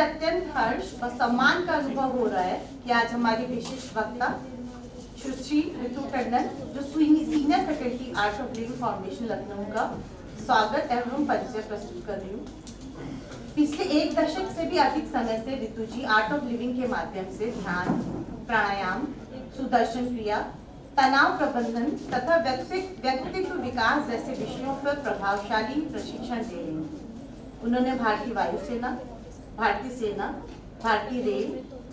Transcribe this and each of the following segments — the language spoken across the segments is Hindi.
अत्यंत हर्ष और सम्मान का अनुभव हो रहा है कि आज हमारी विशिष्ट वक्ता सुश्री ऋतु टंडन जो senior faculty art of living foundation Lucknow का स्वागत एवं परिचय प्रस्तुत कर रही हूँ। पिछले एक दशक से भी अधिक समय से ऋतु जी आर्ट ऑफ लिविंग के माध्यम से ध्यान, प्राणायाम, सुदर्शन क्रिया, तनाव प्रबंधन तथा व्यक्तित्व विकास जैसे विषयों पर प्रभावशाली प्रशिक्षण दे रही हैं। उन्होंने भारतीय वायुसेना, भारतीय सेना, भारतीय रेल,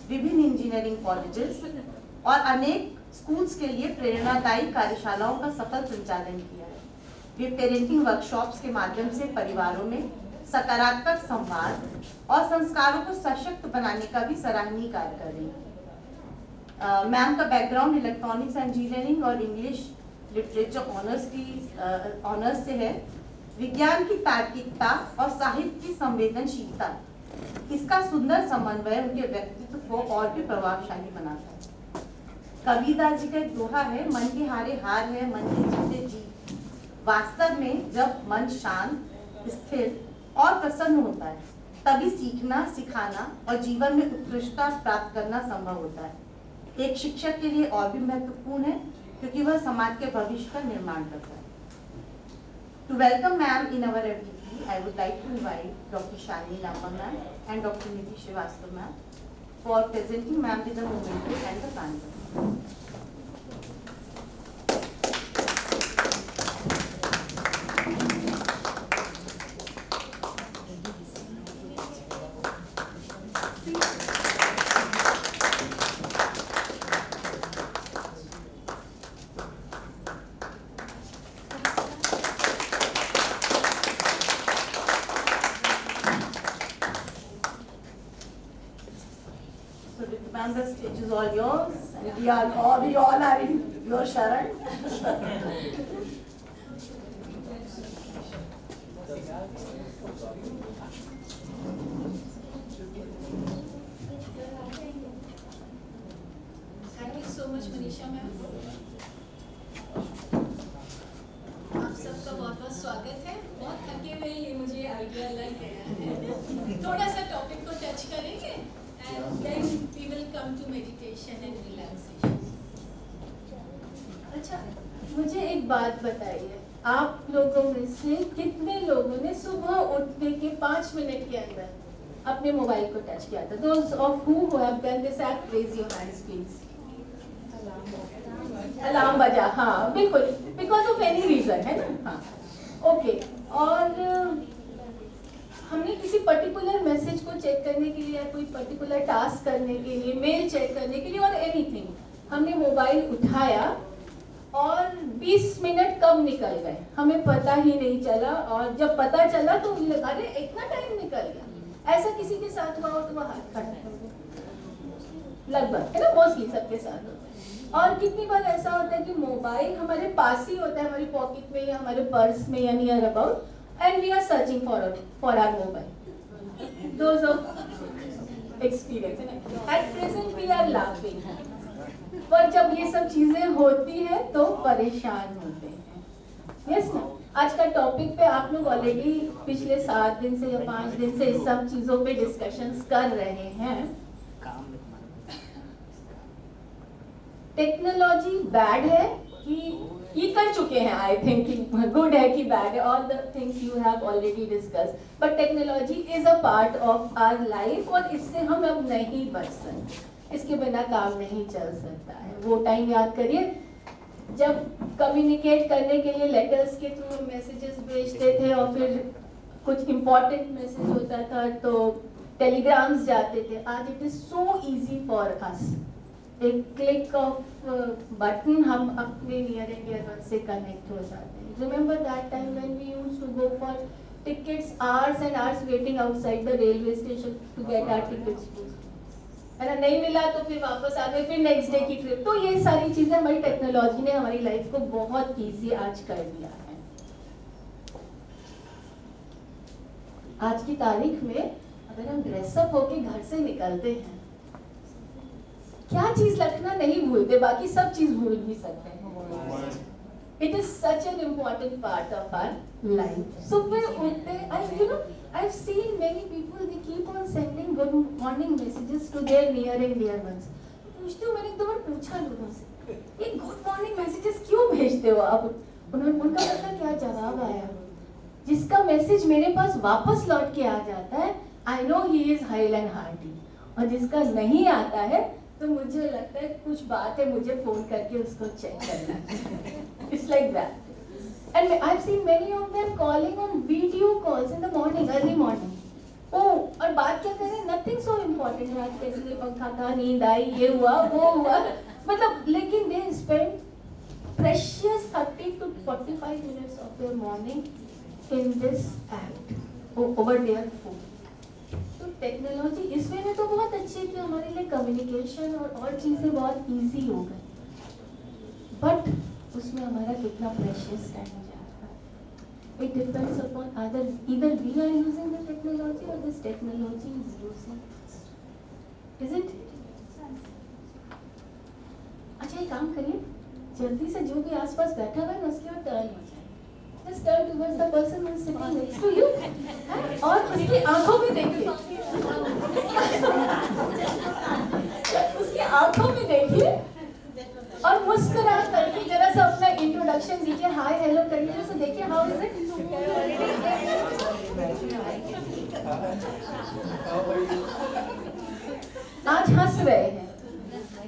विभिन्न इंजीनियरिंग कॉलेजेस और अनेक स्कूल्स के लिए प्रेरणादायी कार्यशालाओं का सफल संचालन किया है। वे पेरेंटिंग वर्कशॉप्स के माध्यम से परिवारों में सकारात्मक संवाद और संस्कारों को सशक्त बनाने का भी सराहनीय कार्य कर रही हैं। मैम का बैकग्राउंड इलेक्ट्रॉनिक्स इंजीनियरिंग और इंग्लिश लिटरेचर ऑनर्स से है। विज्ञान की तार्किकता और साहित्य की संवेदनशीलता, इसका सुंदर समन्वय उनके व्यक्तित्व को और भी प्रभावशाली बनाता है। कबीरदास जी का एक दोहा है, मन के हारे हार है, मन के जीते जीत। वास्तव में जब मन शांत, स्थिर और प्रसन्न होता है तभी सीखना, सिखाना और जीवन में उत्कृष्टता प्राप्त करना संभव होता है। एक शिक्षक के लिए और भी महत्वपूर्ण है क्योंकि वह समाज के भविष्य का निर्माण करता है। To welcome ma'am in our FDP, I would like to invite Dr. Shalini Lamba ma'am and Dr. Nidhi Srivastava ma'am for presenting ma'am with the memento and the pranayam. Ma'am, the stage is all yours, and we all are in your sharan. Thank you so much, Manisha ma'am. आप सबका बहुत स्वागत है। बहुत थके हुए ये मुझे आइडिया लग गया है। थोड़ा सा टॉपिक को टच करेंगे and then we will come to meditation and relaxation. अच्छा, मुझे एक बात बताइए, आप लोगों में से कितने लोगों ने सुबह उठने के 5 मिनट के अंदर अपने मोबाइल को टच किया था? Those of who have done this act, raise your hands please. Alarm बजा, हाँ बिल्कुल, because of any reason है ना, हाँ ओके। और हमने किसी पर्टिकुलर मैसेज को चेक करने के लिए या कोई पर्टिकुलर टास्क करने के लिए, मेल चेक करने के लिए और एनीथिंग, हमने मोबाइल उठाया और 20 मिनट कब निकल गए हमें पता ही नहीं चला। और जब पता चला तो अरे इतना टाइम निकल गया। ऐसा किसी के साथ हुआ हो तो वह हाथ खड़ा लगभग है ना, मोस्टली सबके साथ होता है। और कितनी बार ऐसा होता है कि मोबाइल हमारे पास ही होता है, हमारी पॉकेट में या हमारे पर्स में या near about, and we are searching for our mobile. Those of experience. At present we are laughing. पर जब ये सब चीजें होती है तो परेशान होते हैं। Yes ना? आज का टॉपिक पे आप लोग ऑलरेडी पिछले 7 दिन से या 5 दिन से इस सब चीजों पे डिस्कशंस कर रहे हैं। टेक्नोलॉजी बैड है कि ये कर चुके हैं, आई थिंक गुड है कि बैड है, all the things you have already discuss, but technology is a part of our life और इससे हम अब नहीं बच सकते, इसके बिना काम नहीं चल सकता है। वो टाइम याद करिए जब कम्युनिकेट करने के लिए लेटर्स के थ्रू मैसेजेस भेजते थे और फिर कुछ इम्पोर्टेंट मैसेज होता था तो टेलीग्राम्स जाते थे। आज it is so easy for us, एक क्लिक ऑफ बटन हम अपने नियर एंड डियर वन से कनेक्ट हो जाते हैं। Remember that time when we used to go for tickets, hours and hours waiting outside the railway station to get our tickets, है ना, नहीं मिला तो फिर वापस आ गए, फिर नेक्स्ट डे की ट्रिप। तो ये सारी चीजें हमारी टेक्नोलॉजी ने हमारी लाइफ को बहुत ईजी आज कर दिया है। आज की तारीख में अगर हम ड्रेसअप होके घर से निकलते हैं, क्या चीज रखना नहीं भूलते, बाकी सब चीज भूल भी सकते हैं। It is such an important part of our life. सुबह उठते, and you know, I've seen many people, they keep on sending good morning messages to their near and dear ones. पूछती हूँ, मैंने एक दो बार पूछा लोगों से, ये गुड मॉर्निंग मैसेजेस क्यों भेजते हो आप? उनका पता क्या जवाब आया? जिसका मैसेज मेरे पास वापस लौट के आ जाता है, I know he is hale and hearty, और जिसका नहीं आता है तो मुझे लगता है कुछ बात है, मुझे फोन करके उसको चेक करना. It's like that. And I've seen many of them calling on video calls in the morning, early morning. Oh, और बात क्या करें? Nothing so important. रात कैसे ये पंखा था, नींद आई, ये हुआ, वो हुआ. मतलब लेकिन they spend precious 30 to 45 minutes of their morning in this act over their phone. तो टेक्नोलॉजी इस वे में तो बहुत अच्छी है कि हमारे लिए कम्युनिकेशन और चीज़ें बहुत इजी हो गई, बट उसमें हमारा कितना प्रेशियस टाइम जा रहा है. It depends upon either we are using the technology or this technology is using us. Is it? अच्छा, एक काम करिए, जल्दी से जो भी आसपास बैठा हुआ है ना उसकी ओर टर्न हो जाए. Just turn towards the person who is sitting next to you, और उसकी आंखों में देखिए. उसकी आंखों में देखिए और मुस्कुरा करके जरा सा अपना इंट्रोडक्शन दीजिए, हाय हेलो करिए, तो देखिए हाउ इज इट. आज हंस रहे हैं,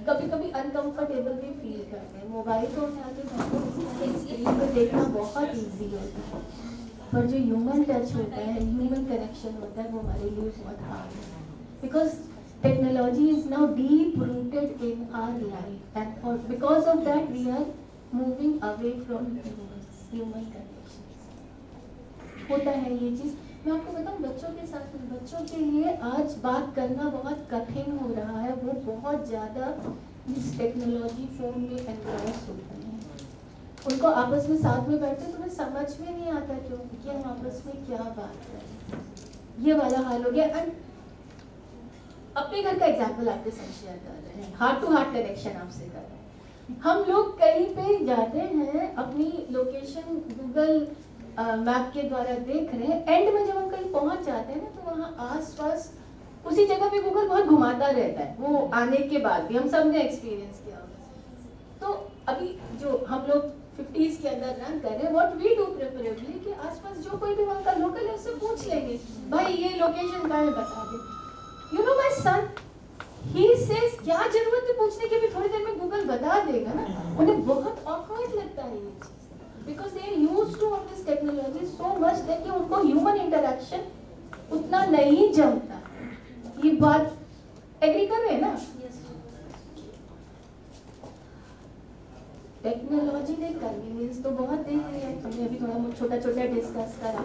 कभी कभी अनकंफर्टेबल भी फील करते हैं. मोबाइल फोन में आके स्क्रीन पर देखना बहुत इजी होता है, पर जो ह्यूमन टच होता है, ह्यूमन कनेक्शन होता है, वो हमारे लिए बहुत हार्ड है. Because technology is now deep rooted in our life, and because of that we are moving away from human connections. होता है ये चीज़. मैं आपको बताऊं, बच्चों के साथ में, बच्चों के लिए आज बात करना बहुत कठिन हो रहा है. वो बहुत ज़्यादा इस टेक्नोलॉजी फोन में एनग्रॉस होते हैं. उनको आपस में साथ में बैठते तो उन्हें समझ में नहीं आता कि हम आपस में क्या बात करें. ये वाला हाल हो गया. एंड अपने घर का एग्जाम्पल आपके साथ शेयर कर रहे हैं, हार्ट टू हार्ट कनेक्शन आपसे कर रहे हैं. हम लोग कहीं पे जाते हैं, अपनी लोकेशन गूगल मैप के द्वारा देख रहे हैं, एंड में जब हम कहीं पहुंच जाते हैं ना तो वहाँ आसपास उसी जगह पे गूगल बहुत घुमाता रहता है. वो आने के बाद भी हम सब ने एक्सपीरियंस किया होगा. तो अभी जो हम लोग 50s के अंदर रन कर रहे हैं, व्हाट वी डू प्रेफरेबली कि आसपास जो कोई भी वहाँ का लोकल है उससे पूछ लेंगे, भाई ये लोकेशन कहाँ है बता दे. You know my son, he says क्या जरूरत है पूछने की, भी थोड़ी देर में गूगल बता देगा ना. उन्हें बहुत awkward लगता है ये चीज़, because they are used to of this technology so much that कि उनको human interaction उतना नहीं जमता. ये बात एग्री कर रहे हैं ना? टेक्नोलॉजी ने कन्वीनियंस तो बहुत दे दी है, हमने अभी थोड़ा छोटा छोटा डिस्कस करा,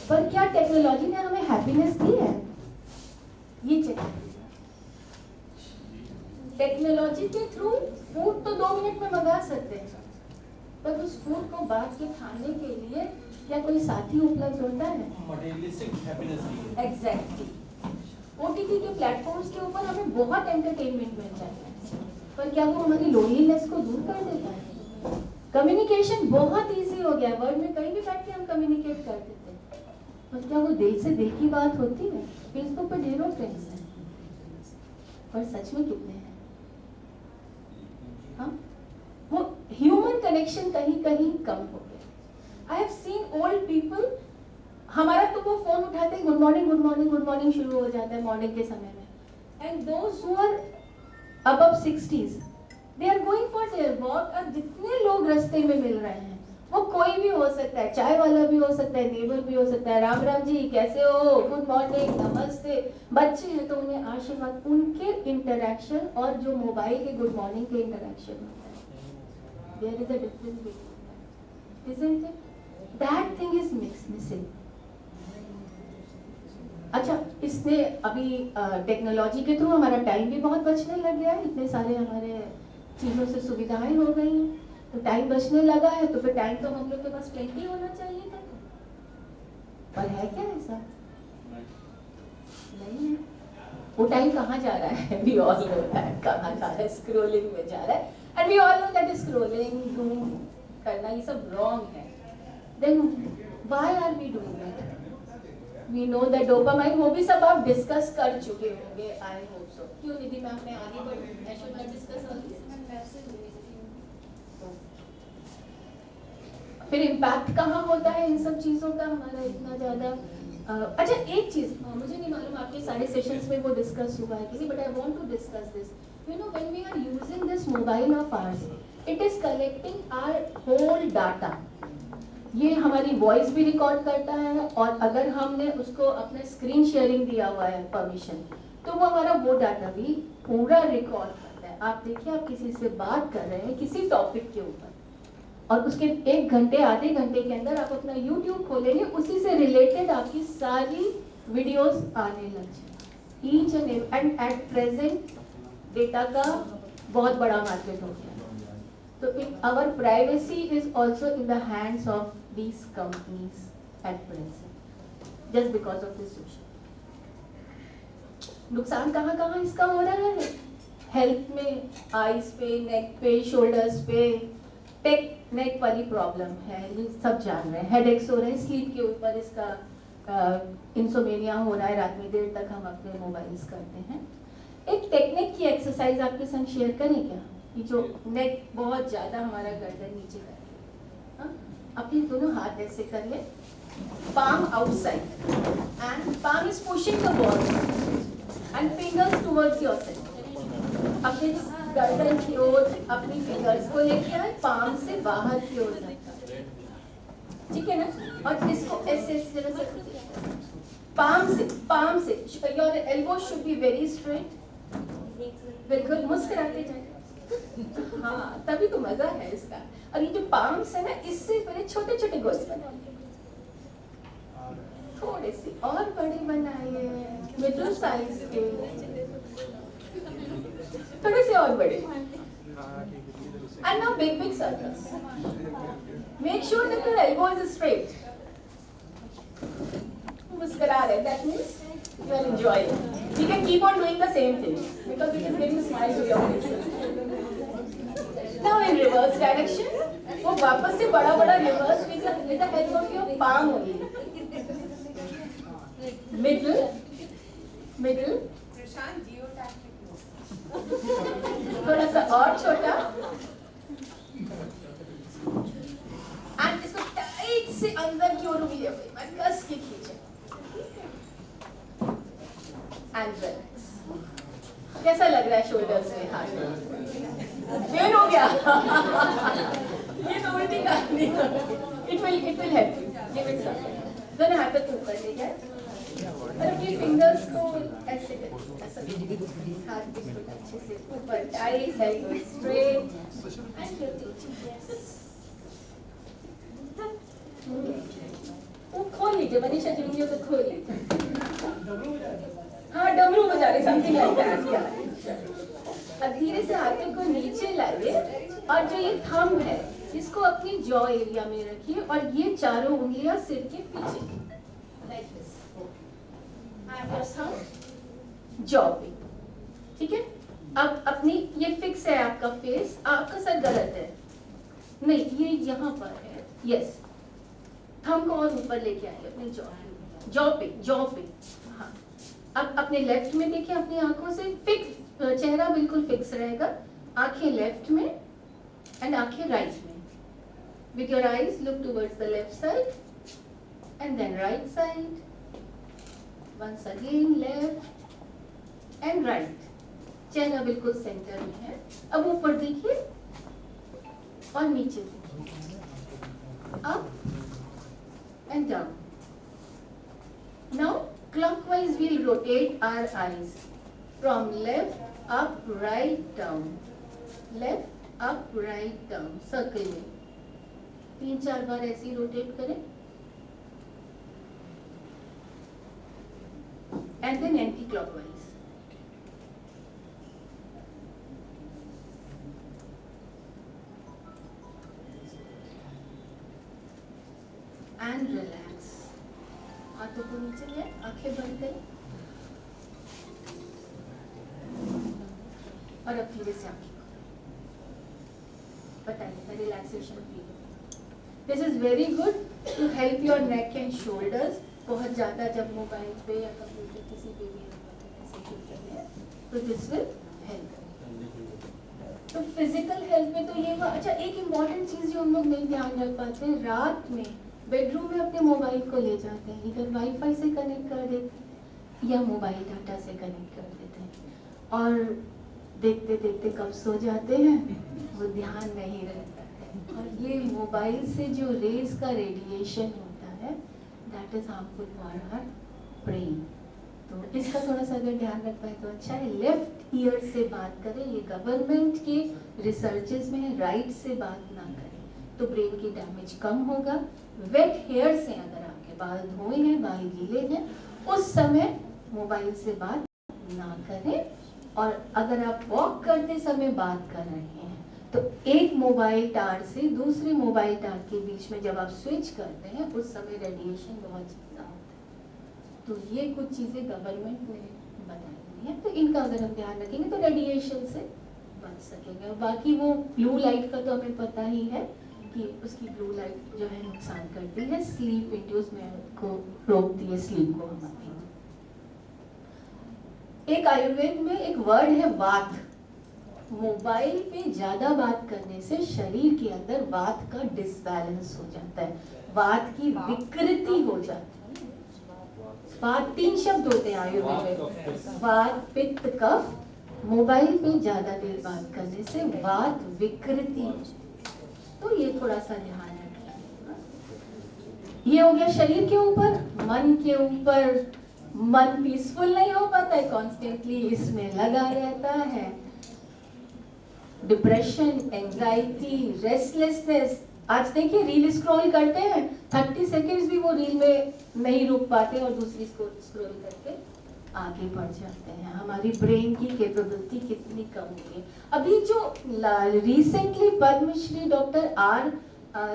पर क्या टेक्नोलॉजी ने हमें हैप्पीनेस दी है? ये चेक. टेक्नोलॉजी के थ्रू फूड तो 2 मिनट में मंगा सकते हैं, पर उस फूड को बांट के खाने के लिए क्या कोई साथी उपलब्ध होता है? मटेरियलिस्टिक हैप्पीनेस नहीं है. एग्जैक्टली. ओटीटी के प्लेटफॉर्म्स के ऊपर हमें बहुत एंटरटेनमेंट मिल जाता है, पर क्या वो हमारी लोनलीनेस को दूर कर देता है? कम्युनिकेशन बहुत इजी हो गया है, वर्ल्ड में कहीं भी बैठ के हम कम्युनिकेट कर देते हैं, पर क्या वो दिल से दिल की बात होती है? फेसबुक पर ढेरों फ्रेंड्स हैं, पर सच में कितने हैं? हाँ, वो ह्यूमन कनेक्शन कहीं कहीं कम हो गया. I have seen old people, हमारा तो वो फोन उठाते ही good morning good morning good morning शुरू हो जाता है मॉर्निंग के समय में. And those who are above 60s, they are going for their walk. और जितने लोग रास्ते में मिल रहे हैं, वो कोई भी हो सकता है, चाय वाला भी हो सकता है, नेबर भी हो सकता है, राम राम जी कैसे हो, गुड मॉर्निंग, नमस्ते. बच्चे हैं तो उन्हें आशीर्वाद. उनके इंटरेक्शन और जो मोबाइल के गुड मॉर्निंग के इंटरेक्शन होता है, there is a difference between that, isn't it? That thing is missing. अच्छा, इसने अभी टेक्नोलॉजी के थ्रू हमारा टाइम भी बहुत बचने लग गया है. इतने सारे हमारे चीज़ों से सुविधाएं हो गई हैं, तो टाइम बचने लगा है, तो फिर टाइम तो हम लोग के पास प्लेंटी होना चाहिए था, पर है क्या ऐसा? नहीं है. वो टाइम कहाँ जा रहा है? We all know that. कहाँ जा रहा है? स्क्रॉलिंग में जा रहा है. And we all know that scrolling करना ये सब रॉन्ग है. Then why are we doing that? We know that dopamine, वो भी सब आप डिस्कस कर चुके होंगे, आई होप सो। क्यों निधि मैम ने आगे बढ़ी? I should not discuss all this. फिर इम्पैक्ट कहाँ होता है इन सब चीज़ों का हमारा इतना ज़्यादा? अच्छा, एक चीज़ मुझे नहीं मालूम आपके सारे सेशंस में वो डिस्कस हुआ है कि नहीं, but I want to discuss this. You know, when we are using this mobile of ours, it is collecting our whole data. ये हमारी वॉइस भी रिकॉर्ड करता है, और अगर हमने उसको अपने स्क्रीन शेयरिंग दिया हुआ है परमिशन, तो वो हमारा वो डाटा भी पूरा रिकॉर्ड करता है। आप देखिए, आप किसी से बात कर रहे हैं किसी टॉपिक के ऊपर, और उसके 1 घंटे आधे घंटे के अंदर आप अपना YouTube खोलेंगे, उसी से रिलेटेड आपकी सारी वीडियोस आने लग जाए। Each and at present data का बहुत बड़ा मार्केट हो गया। तो our privacy is also in the hands of these companies at present, just because of this social. नुकसान कहाँ कहाँ इसका हो रहा है? हेल्थ में, आईज पे, नेक पे, शोल्डर्स पे, टेक नेक वाली प्रॉब्लम है, ये सब जान रहे हैं। हेडेक्स हो रहे हैं, स्लीप के ऊपर इसका इंसोमेनिया हो रहा है, रात में देर तक हम अपने मोबाइल्स करते हैं। एक टेक्निक की एक्सरसाइज आपके संग शेयर करें क्या? ये जो नेक बहुत ज़्यादा हमारा गर्दन नीचे कर, हाँ, अपने दोनों हाथ ऐसे कर ले, palm outside, and palm is pushing the ball, and fingers towards yourself. अपने गर्दन की ओर अपनी फिंगर्स को लेके आए, पाम से बाहर की ओर रखा, ठीक है ना? और इसको ऐसे इस तरह से पाम से your elbow should be very straight, बिल्कुल मुस्कुराते जाए। हाँ, तभी तो मजा है इसका। और ये जो पाम्स है ना, इससे पहले छोटे छोटे गोल्स बनाइए, थोड़े से और बड़े बनाइए, मिडिल साइज के, थोड़े से और बड़े, and now big circles. Make sure that your elbow is straight. मुस्कुरा रहे, that means you are enjoying. You can keep on doing the same thing because it is giving smile to your face. Now in reverse direction, वो वापस से बड़ा reverse with the help of your palm only. Middle. थोड़ा सा और छोटा, एंड इसको टाइट से अंदर की ओर उंगलियां कस के खींचे, एंड रिलैक्स। कैसा लग रहा है शोल्डर्स में? हाथ पेन हो गया? ये तो उल्टी कहानी है। It will help you, give it some. दोनों हाथ ऊपर ले जाए और अपनी फिंगर्स को ऐसे ऐसा हाथ बिल्कुल अच्छे से ऊपर, tight, elbow straight, and your वो खोल लीजिए, मनीषा जी मुझे तो खोल लीजिए। हाँ, डमरू बजा रहे, समथिंग लाइक दैट। अब धीरे से हाथों को नीचे लाइए, और जो ये थंब है इसको अपनी जॉ एरिया में रखिए, और ये चारों उंगलियां सिर के पीछे, like this, and your thumb jaw पे, ठीक है? अब अपनी ये फिक्स है आपका फेस, आपका सर गलत है, नहीं ये यहाँ पर है, यस। थंब को और ऊपर लेके आइए अपनी जॉ पे, हाँ। अब अपने लेफ्ट में देखिए, अपनी आंखों से फिक्स, चेहरा बिल्कुल फिक्स रहेगा, आंखें लेफ्ट में एंड आंखें राइट में। With your eyes look towards the left side and then right side, once again left and right. चेहरा बिल्कुल सेंटर में है। अब ऊपर देखिए और नीचे देखिए, up and down. Now clockwise we'll rotate our eyes from left up, right, down, left up, right, down, circle में 3-4 बार ऐसे रोटेट करें, and then anti-clockwise. And relax. हाथों को नीचे ले, आंखें बंद करें, और अब धीरे से आंखें बताइए the relaxation feel. This is very good to help your neck and shoulders बहुत ज़्यादा जब मोबाइल पे या कंप्यूटर किसी पे भी ऐसे जुड़ते हैं तो दिस विल हेल्प। तो फिजिकल हेल्थ में तो ये हुआ। अच्छा, एक इम्पॉर्टेंट चीज़ जो हम लोग नहीं ध्यान रख पाते, रात में बेडरूम में अपने मोबाइल को ले जाते हैं, इधर वाईफाई से कनेक्ट कर देते हैं या मोबाइल डाटा से कनेक्ट कर देते हैं और देखते देखते कब सो जाते हैं वो ध्यान नहीं रहता है। और ये मोबाइल से जो रेज का रेडिएशन होता है that is harmful for our brain. तो इसका थोड़ा सा अगर ध्यान रख पाए तो अच्छा है। लेफ्ट ईयर से बात करें, ये गवर्नमेंट के रिसर्चेस में है, राइट से बात ना करें तो ब्रेन की डैमेज कम होगा। वेट हेयर से अगर आपके बाल धोए हैं, बाल गीले हैं, उस समय मोबाइल से बात ना करें। और अगर आप वॉक करते समय बात कर रहे हैं तो एक मोबाइल टावर से दूसरे मोबाइल टावर के बीच में जब आप स्विच करते हैं उस समय रेडिएशन बहुत ज़्यादा होता है। तो ये कुछ चीज़ें गवर्नमेंट ने बताई हैं, तो इनका अगर हम ध्यान रखेंगे तो रेडिएशन से बच सकेंगे। और बाकी वो ब्लू लाइट का तो हमें पता ही है कि उसकी ब्लू लाइट जो है नुकसान करती है, स्लीप इंड्यूसमेंट को रोकती है, स्लीप को हमारी। एक आयुर्वेद में एक वर्ड है वात। मोबाइल पे ज्यादा बात करने से शरीर के अंदर वात का डिसबैलेंस हो जाता है, वात की विकृति हो जाती है। वात 3 शब्द होते हैं आयुर्वेद में, वात पित्त कफ। मोबाइल पे ज्यादा देर बात करने से वात विकृति, तो ये थोड़ा सा ध्यान रखिए। ये हो गया शरीर के ऊपर। मन के ऊपर, मन पीसफुल नहीं हो पाता है, कॉन्स्टेंटली इसमें लगा रहता है। Depression, anxiety, restlessness. आज देखिए रील स्क्रॉल करते हैं, 30 सेकेंड्स भी वो रील में नहीं रुक पाते और दूसरी स्क्रॉल करके आगे बढ़ जाते हैं। हमारी ब्रेन की कैपेबिलिटी कितनी कम हुई है। अभी जो recently Padmashri doctor R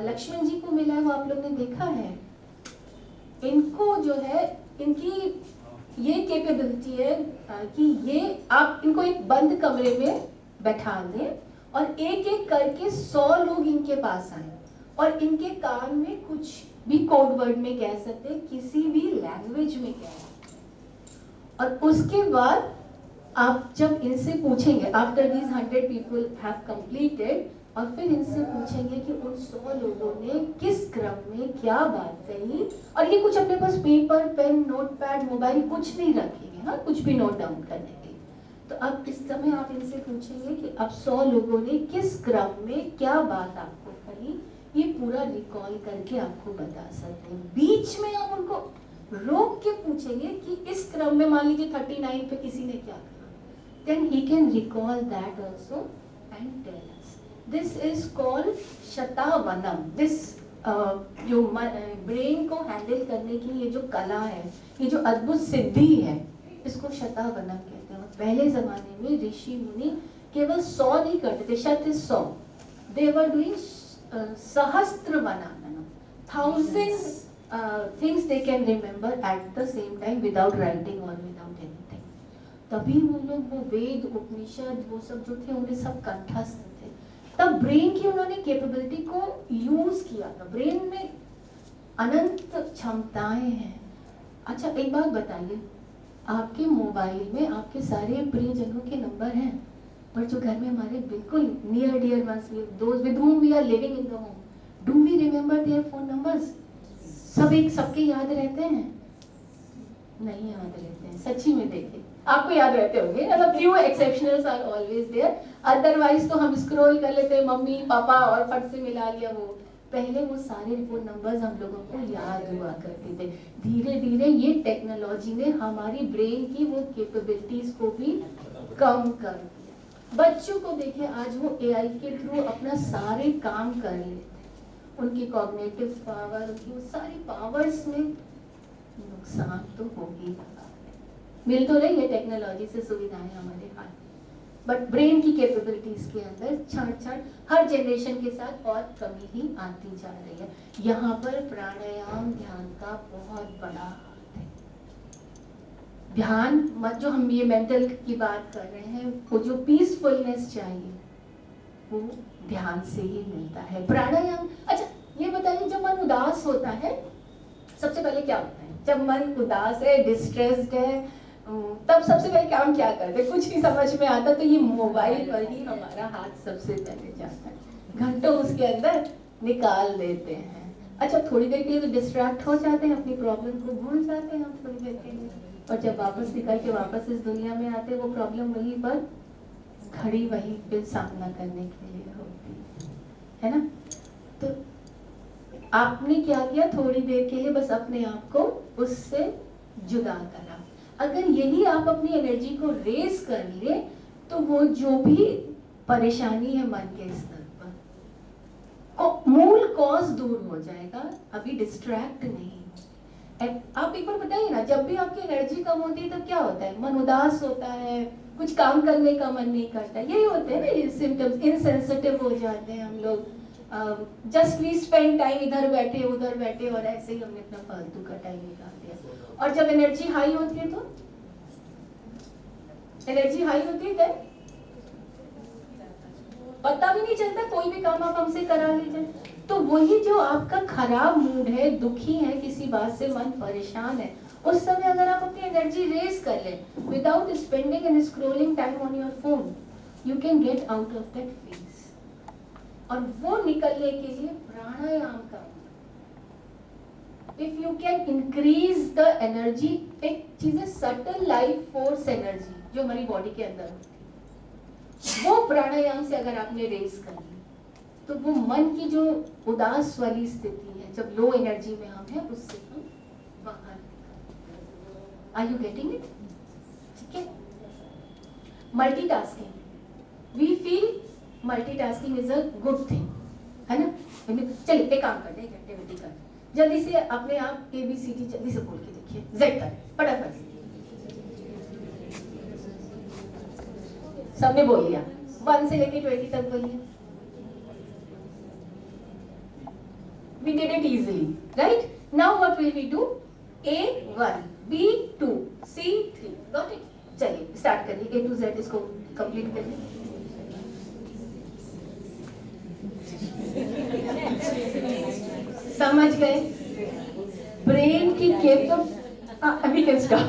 Laxman ji को मिला है वो आप लोग ने देखा है। इनको जो है, इनकी ये कैपेबिलिटी है कि ये आप इनको एक बंद कमरे में बैठा दें और एक एक करके 100 लोग इनके पास आए और इनके कान में कुछ भी कोड वर्ड में कह सकते हैं, किसी भी लैंग्वेज में कह सकते हैं। और उसके बाद आप जब इनसे पूछेंगे, after these 100 people have completed, और फिर इनसे पूछेंगे कि उन 100 लोगों ने किस क्रम में क्या बात कही। और ये कुछ अपने पास पेपर, पेन, नोटपैड, मोबाइल कुछ नहीं रखेंगे, हाँ, कुछ भी नोट डाउन करने के लिए। तो अब इस समय आप इनसे पूछेंगे कि अब 100 लोगों ने किस क्रम में क्या बात आपको कही, ये पूरा रिकॉल करके आपको बता सकते हैं। बीच में आप उनको रोक के पूछेंगे कि इस क्रम में मान लीजिए 39 पे किसी ने क्या कहा, then he can recall that also and tell us. This is called Shatavanam. This जो ब्रेन को हैंडल करने की ये जो कला है, ये जो अद्भुत सिद्धि है, इसको शतावनम कहते हैं। पहले जमाने में ऋषि मुनि केवल 100 नहीं करते थे, शत इज 100, दे वर डूइंग सहस्त्र वनानम, 1000 things they can remember at the same time without writing or without anything. तभी वो लोग वो वेद, उपनिषद, वो सब जो थे उन्हें सब कंठस्थ थे। तब ब्रेन की उन्होंने कैपेबिलिटी को यूज किया था। ब्रेन में अनंत क्षमताएं हैं। अच्छा, एक बात बताइए, आपके मोबाइल में आपके सारे प्रियजनों के नंबर हैं, पर जो घर में हमारे बिल्कुल नियर डियर वंस, दोस्त with whom we are living in the home, do we remember their phone numbers? सबके याद रहते हैं? नहीं याद रहते हैं। सच्ची में देखिए, आपको याद रहते होंगे, मतलब few exceptionals are always there, otherwise तो हम स्क्रॉल कर लेते हैं, मम्मी पापा और फट से मिला लिया। वो पहले वो सारे फोन नंबर्स हम लोगों को याद हुआ करते थे। धीरे धीरे ये टेक्नोलॉजी ने हमारी ब्रेन की वो कैपेबिलिटीज को भी कम कर दिया। बच्चों को देखिए, आज वो एआई के थ्रू अपना सारे काम कर लेते हैं। उनकी कॉग्निटिव पावर, उनकी वो सारी पावर्स में नुकसान तो हो ही रहा है। मिल तो रही है टेक्नोलॉजी से सुविधाएं हमारे हाथ, बट ब्रेन की कैपेबिलिटीज के अंदर क्षण हर जनरेशन के साथ और कमी ही आती जा रही है। यहाँ पर प्राणायाम, ध्यान का बहुत बड़ा हाथ है। ध्यान जो हम ये मेंटल की बात कर रहे हैं, वो जो पीसफुलनेस चाहिए वो ध्यान से ही मिलता है। प्राणायाम, अच्छा ये बताइए, जब मन उदास होता है सबसे पहले क्या होता है? जब मन उदास है, डिस्ट्रेस्ड है, तब सबसे पहले काम क्या करते हैं? कुछ नहीं समझ में आता तो ये मोबाइल पर ही हमारा हाथ सबसे पहले जाता है, घंटों उसके अंदर निकाल देते हैं। अच्छा, थोड़ी देर के लिए तो डिस्ट्रैक्ट हो जाते हैं, अपनी प्रॉब्लम को भूल जाते हैं हम थोड़ी देर के लिए, और जब वापस निकल के वापस इस दुनिया में आते हैं वो प्रॉब्लम वहीं पर खड़ी, वहीं पे सामना करने के लिए होती है ना। तो आपने क्या किया, थोड़ी देर के लिए बस अपने आप को उससे जुदा करा। अगर यही आप अपनी एनर्जी को रेस कर ले तो वो जो भी परेशानी है मन के स्तर पर, मूल कॉज दूर हो जाएगा, अभी डिस्ट्रैक्ट नहीं। आप एक बार बताइए ना, जब भी आपकी एनर्जी कम होती है तो क्या होता है? मन उदास होता है, कुछ काम करने का मन नहीं करता, यही होते हैं ना ये सिम्टम्स। इनसेंसिटिव हो जाते हैं हम लोग, जस्ट वी स्पेंड टाइम इधर बैठे उधर बैठे और ऐसे ही हमने अपना फालतू का टाइम निकाल दिया। और जब एनर्जी हाई होती है तो एनर्जी हाई होती है तो पता भी नहीं चलता, कोई भी काम आप हमसे करा लीजिए। तो वही जो आपका खराब मूड है, दुखी है, किसी बात से मन परेशान है, उस समय अगर आप अपनी एनर्जी रेस कर लें without spending and scrolling time on your phone, you can get out of that phase. और वो निकलने के लिए प्राणायाम का, if you can increase the energy, एक चीज है सटल लाइफ फोर्स एनर्जी जो हमारी बॉडी के अंदर होती है, वो प्राणायाम से अगर आपने रेस कर ली तो वो मन की जो उदास वाली स्थिति है, जब लो एनर्जी में हम हैं, उससे हम बाहर निकलते। Are you getting it? ठीक है। Multitasking, we feel multitasking is a good thing, है ना। चलिए एक काम करते हैं, एक एक्टिविटी करते हैं, जल्दी से अपने आप ABCD जल्दी से बोल के देखिए, Z तक फटाफट से। सबने बोल लिया, 1 से लेके 20 तक बोलिए। We did it easily, right? Now what will we do? A1, B2, C3, got it? चलिए स्टार्ट करिए, A to Z इसको कंप्लीट करिए। समझ गए ब्रेन की अभी कैन स्टॉप।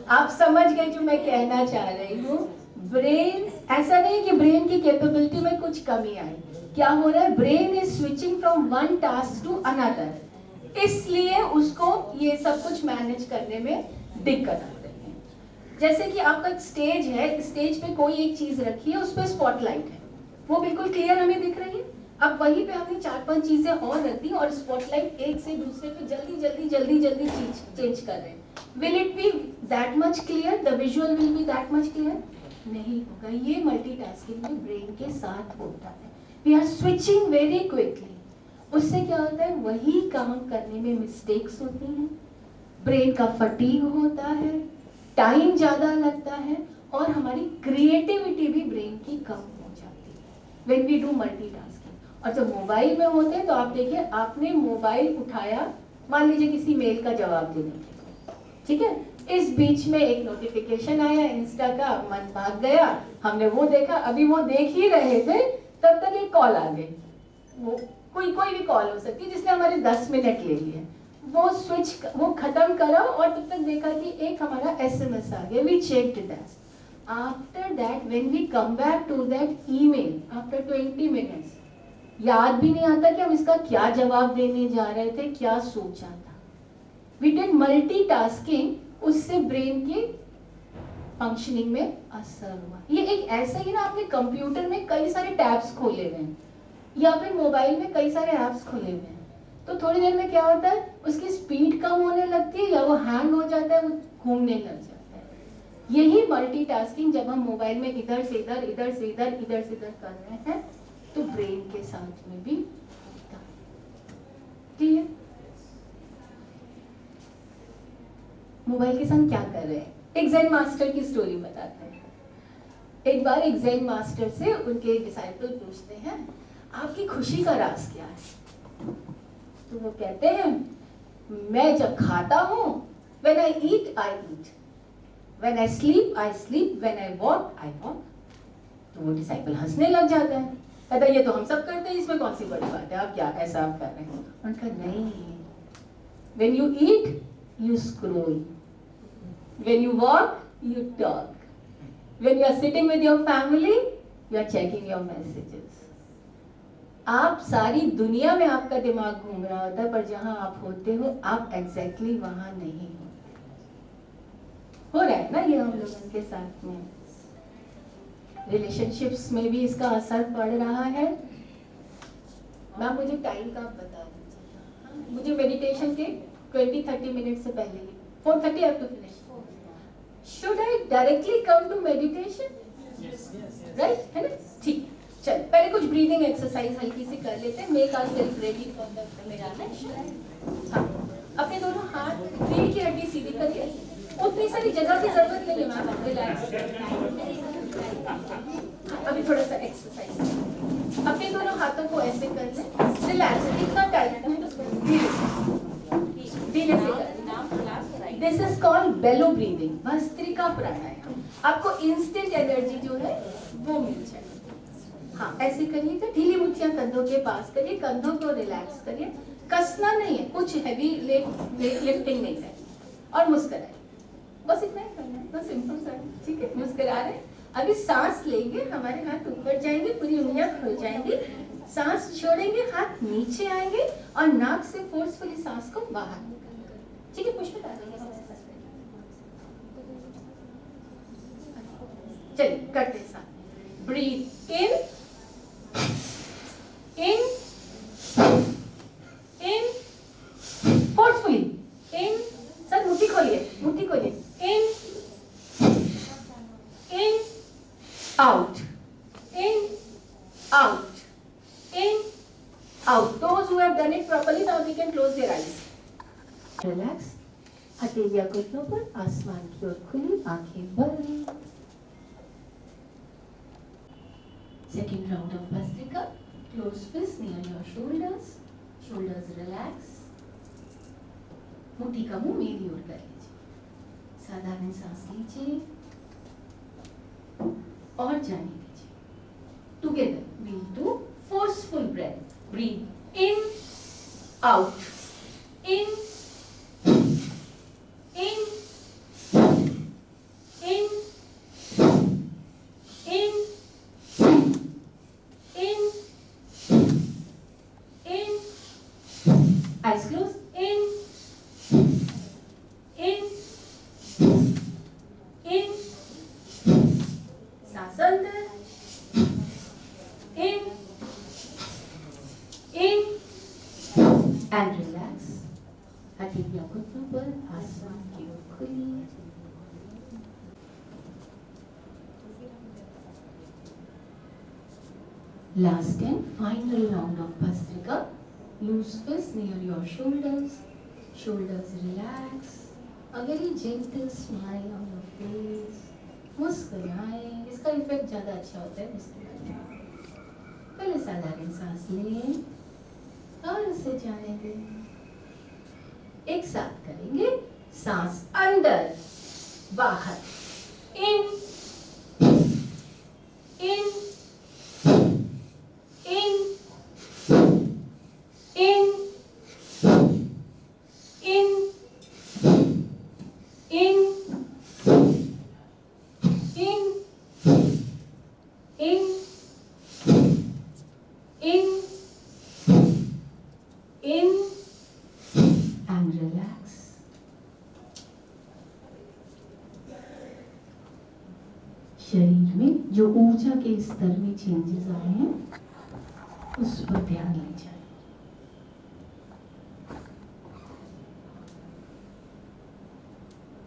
आप समझ गए जो मैं कहना चाह रही हूँ। ब्रेन, ऐसा नहीं कि ब्रेन की कैपेबिलिटी में कुछ कमी आई, क्या हो रहा है, brain is switching from one task to another, इसलिए उसको ये सब कुछ मैनेज करने में दिक्कत आती है। जैसे कि आपका एक स्टेज है, स्टेज पे कोई एक चीज रखी है, उस पर स्पॉटलाइट है, वो बिल्कुल क्लियर हमें दिख रही है। अब वहीं पे हमने 4-5 चीजें और रख दी और स्पॉटलाइट एक से दूसरे पे जल्दी चेंज कर रहे हैं। Will it be that much clear? The visual will be that much clear? नहीं होगा। ये मल्टीटास्किंग में ब्रेन के साथ होता है। We are switching very quickly. उससे क्या होता है, वही काम करने में मिस्टेक्स होती हैं, ब्रेन का फटीग होता है, टाइम ज्यादा लगता है और हमारी क्रिएटिविटी भी ब्रेन की कम हो जाती है व्हेन वी डू मल्टीटास्किंग। और जब मोबाइल में होते हैं तो आप देखिए, आपने मोबाइल उठाया, मान लीजिए किसी मेल का जवाब देने के लिए, ठीक है, इस बीच में एक नोटिफिकेशन आया इंस्टा का, मन भाग गया, हमने वो देखा, अभी वो देख ही रहे थे तब तक एक कॉल आ गई, वो कोई भी कॉल हो सकती है जिसने हमारे 10 मिनट ले लिए, वो खत्म करा और तब तक देखा कि एक हमारा SMS आ गया, we checked that. After that when we come back to that email after 20 minutes, याद भी नहीं आता कि हम इसका क्या जवाब देने जा रहे थे, क्या सोचा था। वी डिड मल्टीटास्किंग, उससे ब्रेन की फंक्शनिंग में असर हुआ। ये एक ऐसा ही ना, आपने कंप्यूटर में कई सारे टैब्स खोले हुए हैं या फिर मोबाइल में कई सारे ऐप्स खोले हुए हैं, तो थोड़ी देर में क्या होता है, उसकी स्पीड कम होने लगती है या वो हैंग हो जाता है, वो घूमने लग जाता है। यही मल्टीटास्किंग जब हम मोबाइल में इधर से इधर, इधर से इधर, इधर से इधर कर रहे हैं तो ब्रेन के साथ में भी होता है। क्लियर? मोबाइल के साथ क्या कर रहे हैं, एक ज़ेन मास्टर की स्टोरी बताते हैं। एक बार एक ज़ेन मास्टर से उनके डिसाइपल पूछते हैं, आपकी खुशी का राज क्या है? तो वो कहते हैं, मैं जब खाता हूँ, when I eat, I eat, when I sleep, I sleep, when I walk, I walk। तो वो डिसाइपल हंसने लग जाता है, कहता है ये तो हम सब करते हैं, इसमें कौन सी बड़ी बात है, आप क्या ऐसा आप कर रहे हैं? उनका नहीं, When you eat, you scroll. When you walk, you talk. When you are sitting with your family, you are checking your messages. आप सारी दुनिया में आपका दिमाग घूम रहा होता है, पर जहां आप होते हो आप एग्जैक्टली वहां नहीं होते। हो रहा है ना ये हम लोगों के साथ में। रिलेशनशिप्स में भी इसका असर पड़ रहा है। मैम मुझे टाइम का आप बता दीजिए। मुझे मेडिटेशन के 20-30 मिनट से पहले ही 4:30 I have to finish. Should I directly come to meditation? Right? है ना? ठीक। चल पहले कुछ ब्रीदिंग एक्सरसाइज हल्की सी कर लेते हैं। Make ourself ready for the meditation. हाँ, अपने दोनों हाथ रीढ़ की हड्डी सीधी करिए। उतनी सारी जगह की जरूरत नहीं है मैम, रिलैक्स। अभी थोड़ा सा एक्सरसाइज। अपने दोनों हाथों को ऐसे कर लें, रिलैक्स, इतना टाइट धीरे से कर। This is called bellow breathing, Bhastrika pranayam. आपको इंस्टेंट एनर्जी जो है वो मिल जाए। हाँ ऐसे करिएगा, ढीली मुट्ठियां कंधों के पास करिए, कंधों को रिलैक्स करिए, कसना नहीं है, कुछ हैवी लिफ्टिंग नहीं है, और मुस्कुराइए। बस इतना ही करना है, बस सिंपल सा, ठीक है। मुस्कुरा रहे। अभी सांस लेंगे, हमारे हाथ ऊपर जाएंगे, पूरी उंगलियां खुल जाएंगी, सांस छोड़ेंगे, हाथ नीचे आएंगे और नाक से फोर्सफुली सांस को बाहर निकालेंगे, ठीक है। पुष्प चलिए करते हैं साथ। Breathe in, in, in, forcefully in. Sir मुट्ठी खोलिए, मुट्ठी खोलिए। In, in, out, in, out, in, out. Those who have done it properly, now we can close their eyes. Relax. हथेलियां घुटनों पर, आसमान की ओर खुली, आंखें बंद। Second round of Bhastrika. Close fists near your shoulders. Shoulders relax. मुट्ठी का मुंह मेरी ओर कर लीजिए। साधारण सांस लीजिए और जाने दीजिए। Together we'll do forceful breath. Breathe in, out, in, in, in, in, in, in. Eyes closed. In, in, in. सांस अंदर. In, in, and relax. हथेलियां घुटनों पर, आसमान की ओर खुली। Last and final round of Bhastrika. Loose fists near your shoulders. Shoulders relax. A very gentle smile on your face. मुस्कुराएं, इसका इफेक्ट ज्यादा अच्छा होता है मुस्कुराने। पहले साधारण सांस लें और उसे जाने दें। एक साथ करेंगे। सांस अंदर, बाहर, इन, in, in, in, in, in, in, in, in, and relax. शरीर में जो ऊर्जा के स्तर में चेंजेस आए हैं उस पर ध्यान ले जाए।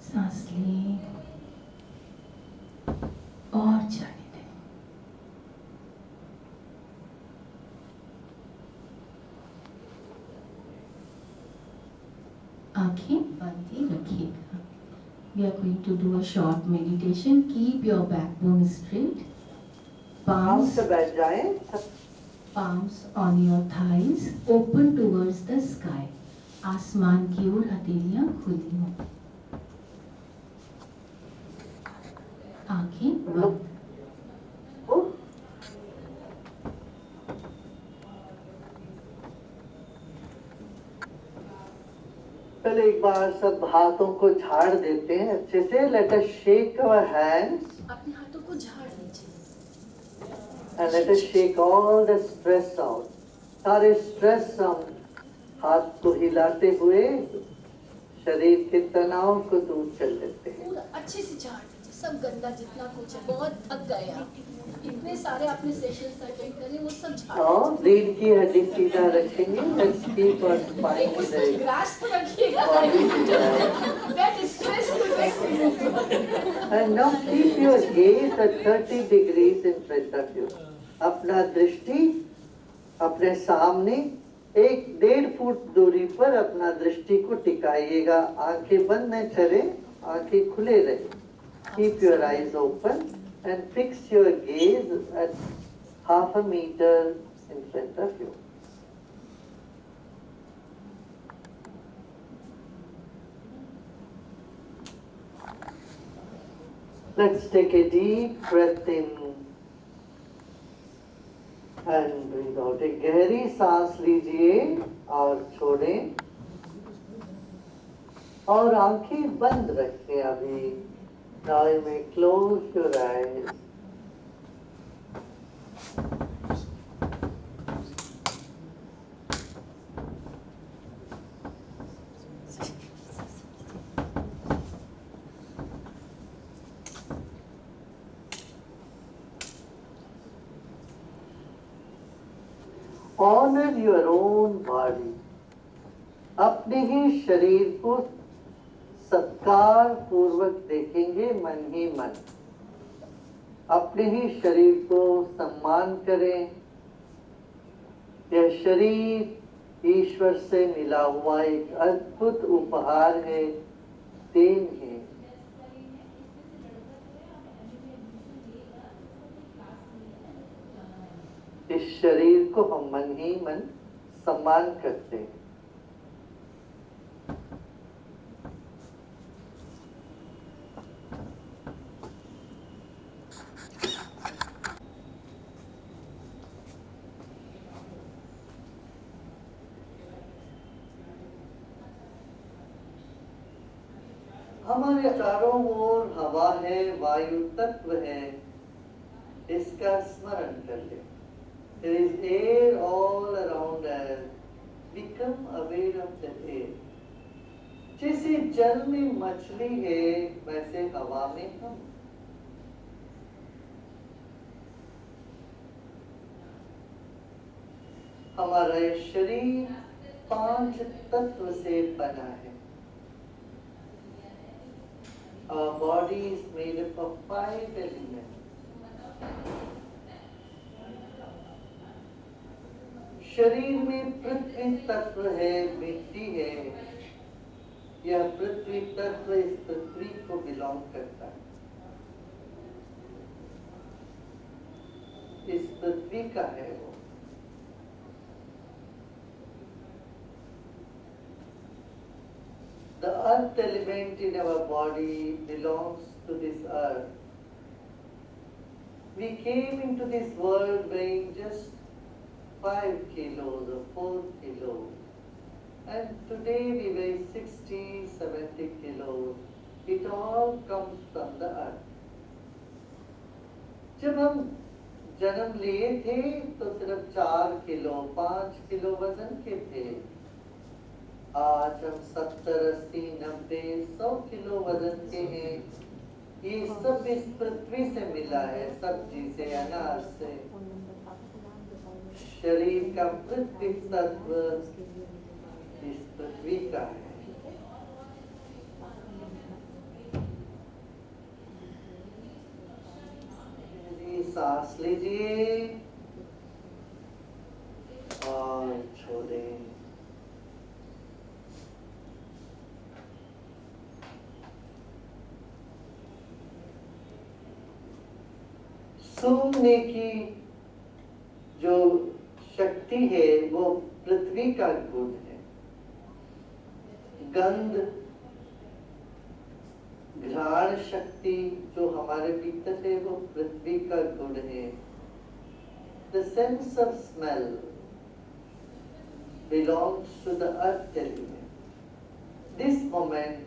सांस लें और जाने दें। आंखें बंद ही रखिएगा। We are going to do a short meditation. Keep your backbone straight. Palms से बैठ जाएं। palms on your thighs, open towards the sky. आसमान की ओर हथेलियां खुली हों। आंखें बंद। चलो एक बार सब हाथों को झाड़ देते हैं अच्छे से. Let us shake our hands अपने हाथों को झाड़ लीजिए and let us shake all the stress out. सारे स्ट्रेस हम हाथ को हिलाते हुए शरीर के तनाव को दूर कर लेते हैं. पूरा अच्छे से झाड़ दीजिए सब गंदा जितना कुछ है. बहुत थक गए आप, इतने सारे आपने सेशंस अटेंड करे, वो सब झाड़ और रीढ़ की हड्डी सीधा रखेंगे. Let's keep our spine कुछ straight. ग्रास तो रखिएगा. That stress to just remove. And now keep your gaze at 30 degrees in front of you. अपना दृष्टि अपने सामने 1-1.5 फुट दूरी पर अपना दृष्टि को टिकाइएगा. आंखें बंद न करें, आंखें खुले रहे. Keep your eyes open and fix your gaze at 0.5 meter in front of you. Let's take a deep breath in and breathe out. एक गहरी सांस लीजिए और छोड़ें और आंखें बंद रखें अभी. Now you may close your eyes. Honor your own body. अपने ही शरीर को सत्कार पूर्वक देखेंगे मन ही मन. अपने ही शरीर को सम्मान करें. यह शरीर ईश्वर से मिला हुआ एक अद्भुत उपहार है, देन है. इस शरीर को हम मन ही मन सम्मान करते हैं. हमारे चारों ओर हवा है, वायु तत्व है, इसका स्मरण कर ले. There is air all around us. Become aware of the air. जैसे जल में मछली है, वैसे हवा में हम. हमारा ये शरीर 5 तत्व से बना है. Our body is made up of 5 elements. शरीर में पृथ्वी तत्व है, मिट्टी है. यह पृथ्वी तत्व इस पृथ्वी को बिलोंग करता है. इस पृथ्वी का है वो. The earth element in our body belongs to this earth. We came into this world weighing just 5 kilos or 4 kilos. And today we weigh 60, 70 kilos. It all comes from the earth. जब हम जन्म लिए थे तो सिर्फ 4 किलो 5 किलो वजन के थे. आज हम 70, 80, 90, 100 किलो वजन के हैं. ये सब इस पृथ्वी से मिला है, सब्जी से, अनाज से. शरीर का पृथ्वी तत्व इस पृथ्वी का है. सांस लीजिए और छोड़ें. सूंघने की जो शक्ति है वो पृथ्वी का गुण है. गंध, घ्राण शक्ति जो हमारे भीतर है वो पृथ्वी का गुण है. The sense of smell belongs to the earth element. This moment,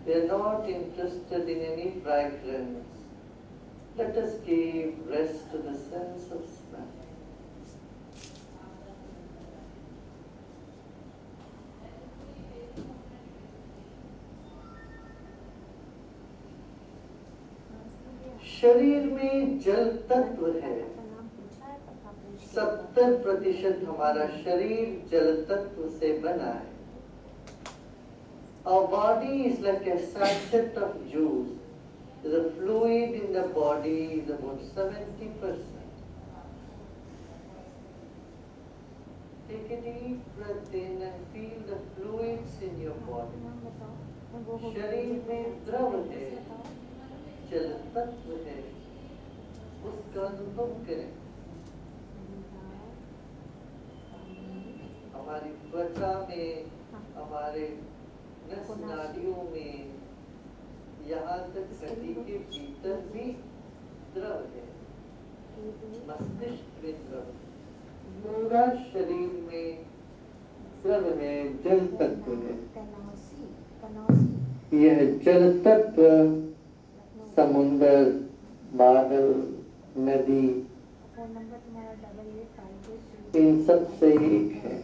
we are not interested in any fragrance. Let us give rest to the sense of smell. शरीर में जल तत्व है। 70% हमारा शरीर जल तत्व से बना है। Our body is like a sachet of juice. The fluid in the body is about 70%. Take a deep breath in and feel the fluids in your body. शरीर में द्रव है, जल तत्व है, उसका अनुभव करें। हमारी त्वचा में, हमारे नस नाड़ियों में, यहाँ तक हड्डी के भीतर भी द्रव है, मस्तिष्क में द्रव, पूरा शरीर में द्रव है, जल तत्व है। यह जल तत्व समुंदर, बादल, नदी, इन सब से एक है।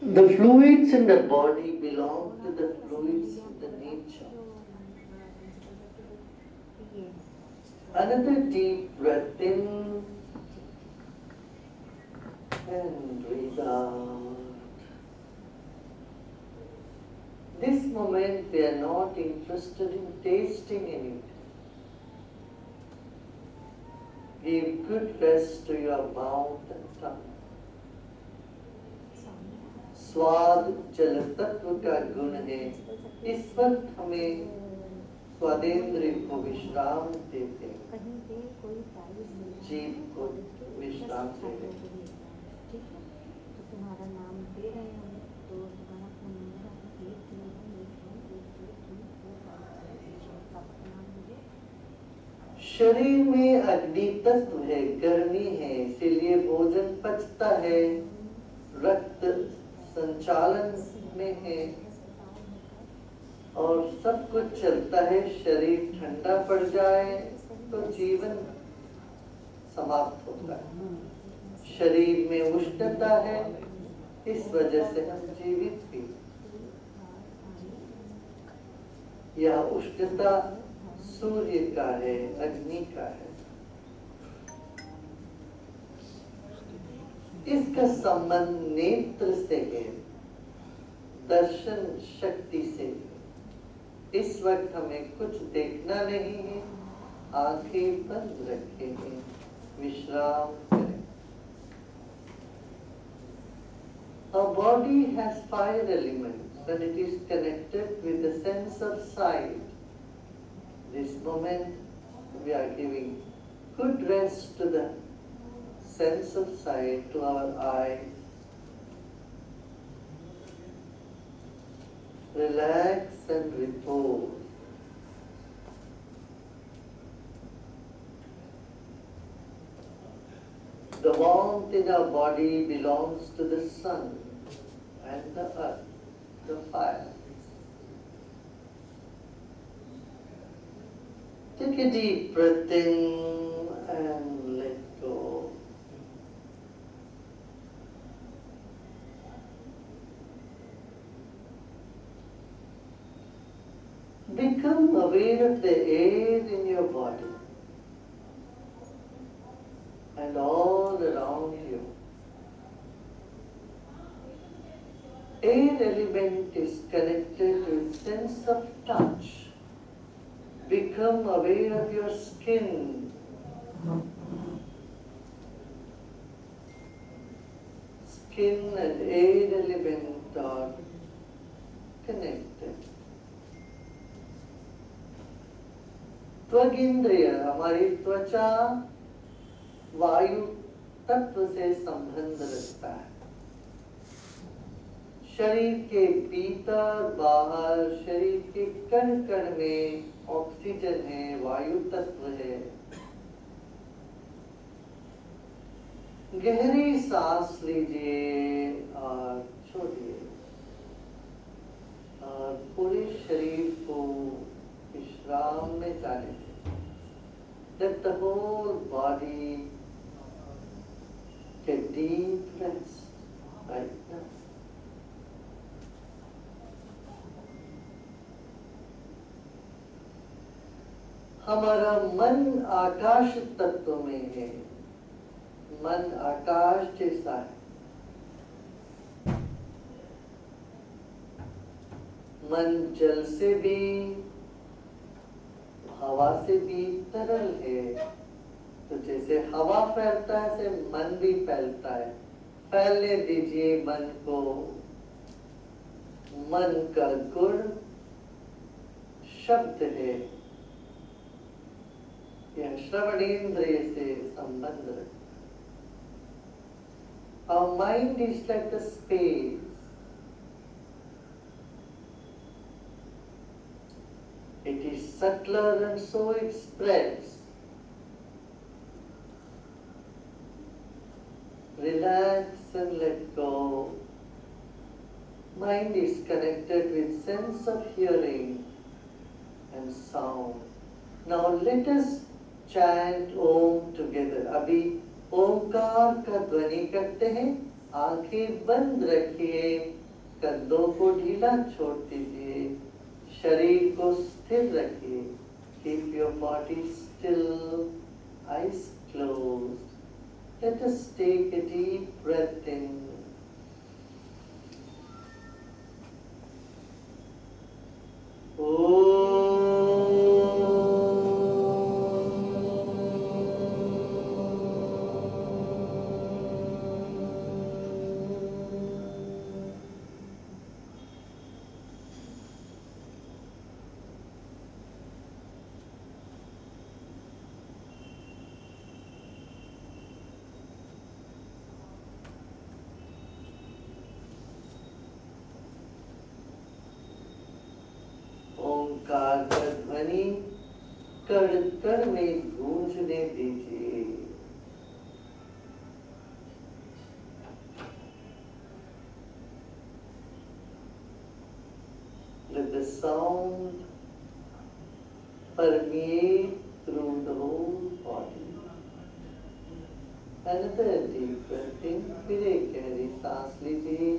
The fluids in the body belong to the fluids in the nature. Another deep breath in and breathe out. This moment we are not interested in tasting anything. Give good rest to your mouth and tongue. स्वाद जल तत्व का गुण है। इस वक्त हमें स्वादेंद्रिय को विश्राम देते हैं, जीव को विश्राम देते हैं। शरीर में अग्नि तत्व है, गर्मी है, इसीलिए भोजन पचता है, रक्त संचालन में है और सब कुछ चलता है। शरीर ठंडा पड़ जाए तो जीवन समाप्त होता है। शरीर में उष्णता है, इस वजह से हम जीवित भी। यह उष्णता सूर्य का है, अग्नि का है। इसका संबंध नेत्र से है, दर्शन शक्ति से। इस वक्त हमें कुछ देखना नहीं है, आंखें बंद रखेंगे, विश्राम करें। Our body has 5 elements and it is connected with the sense of sight. This moment we are giving good rest to the sense of sight, to our eyes. Relax and repose. The warmth in our body belongs to the sun and the earth, the fire. Take a deep breath in and let go. Become aware of the air in your body and all around you. Air element is connected with sense of touch. Become aware of your skin. Skin and air element are connected. त्वग इंद्रिय, हमारी त्वचा वायु तत्व से संबंध रखता है। शरीर के भीतर बाहर, शरीर के कण कण में ऑक्सीजन है, वायु तत्व है। गहरी सांस लीजिए और छोड़िए। और पूरे शरीर को विश्राम में जाने दें। Let the whole body get deep rest right now. हमारा मन आकाश तत्व में है, मन आकाश जैसा है। मन जल से भी, हवा से भी तरल है। तो जैसे हवा फैलता है ऐसे मन भी फैलता है। फैलने दीजिए मन को। मन का गुण शब्द है, यह श्रवणेंद्रिय से संबंध रखता है। Our mind is like a space. It is subtler and so it spreads. Relax and let go. Mind is connected with sense of hearing and sound. Now let us chant Om together. अभी ओमकार का ध्वनि करते हैं। आंखें बंद रखिए, कंधों को ढीला छोड़ दीजिए, शरीर को स्थिर रखिए। Keep your body still, eyes closed. Let us take a deep breath in. ओंकार का ध्वनि कण कण में गूंजने दीजिए। Let the sound permeate through the whole body. Another deep breath in. फिर एक गहरी सांस लीजिए।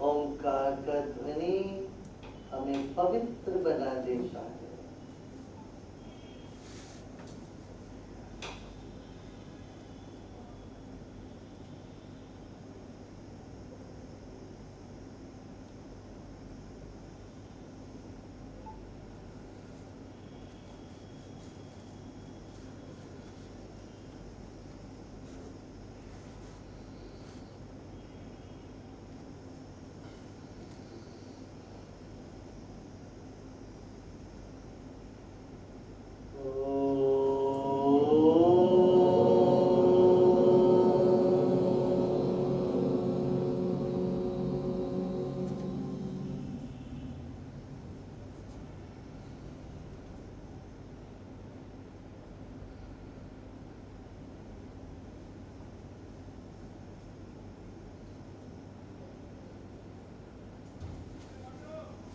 ओंकार का ध्वनि हमें पवित्र बना देता है।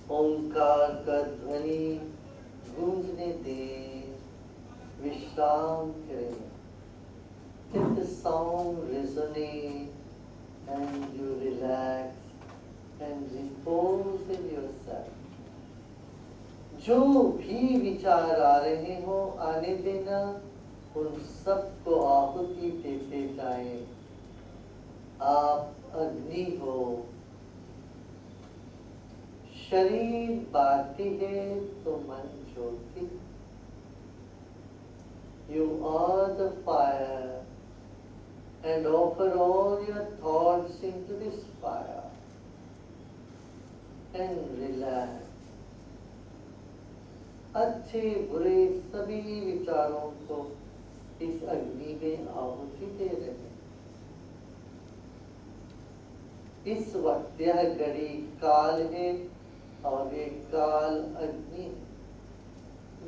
ओंकार का ध्वनि गूंजने दें, विश्राम करें। Let the sound resonate and you relax and repose in yourself. जो भी विचार आ रहे हो आने देना, उन सबको आहुति देते जाएं। आप अग्नि हो, शरीर बाती है तो मन ज्योति। You are the fire and offer all your thoughts into this fire and relax. अच्छे बुरे सभी विचारों को इस अग्नि में आहुति दे रहे हैं। इस वक्त यह घड़ी काल है और ये काल अग्नि है।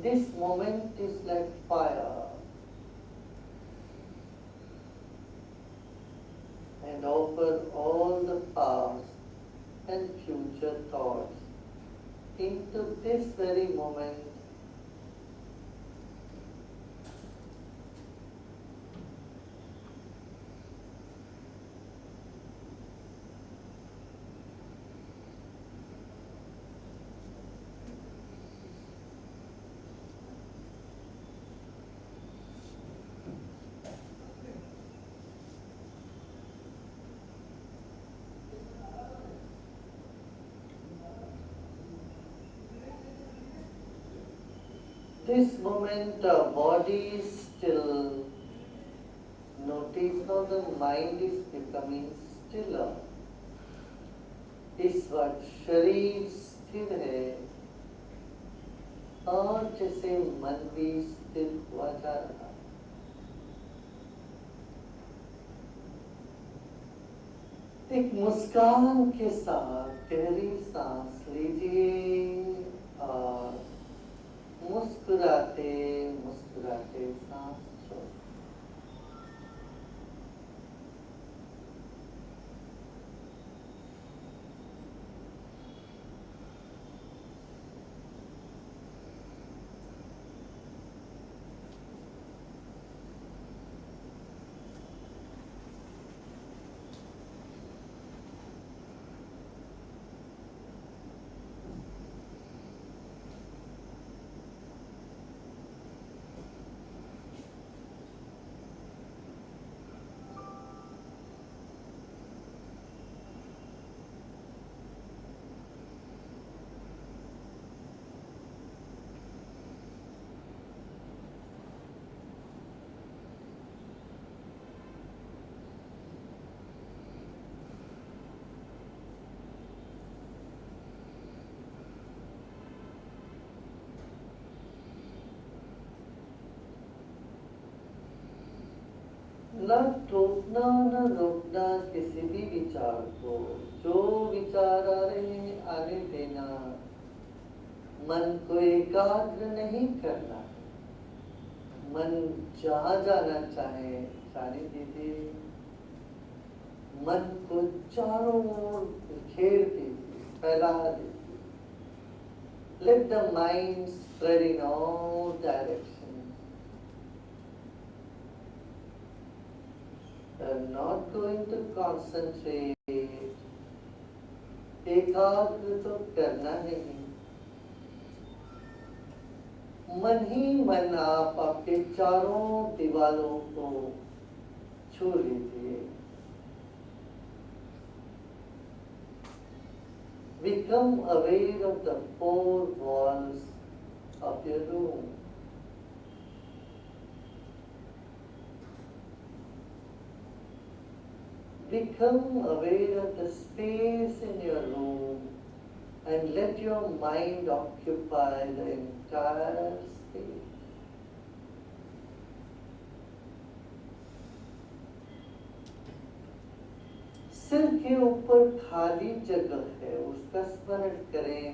This moment is like fire, and offer all the past and future thoughts into this very moment. This moment our body is still. Notice how the mind is becoming stiller. इस वक्त शरीर स्थिर है और जैसे मन भी स्थिर हुआ जा रहा है। एक मुस्कान के साथ गहरी सांस लीजिए और मुस्कुराते मुस्कुराते सांस छोड़िए। न टोकना न रोकना किसी भी विचार को। जो विचार आ रहे हैं आने देना। मन को एकाग्र नहीं करना। मन जहाँ जाना चाहे जाने दीजिए। मन को चारों ओर घेर दीजिए, फैला दीजिए। Let the mind spread in all directions. I'm not going to concentrate. एकाग्र तो करना नहीं। मन ही मन आप आपके चारों दीवारों को छू लीजिए। Become aware of the four walls of your room. Become aware of the space in your room and let your mind occupy the entire space. सिर के ऊपर खाली जगह है, उसका स्मरण करें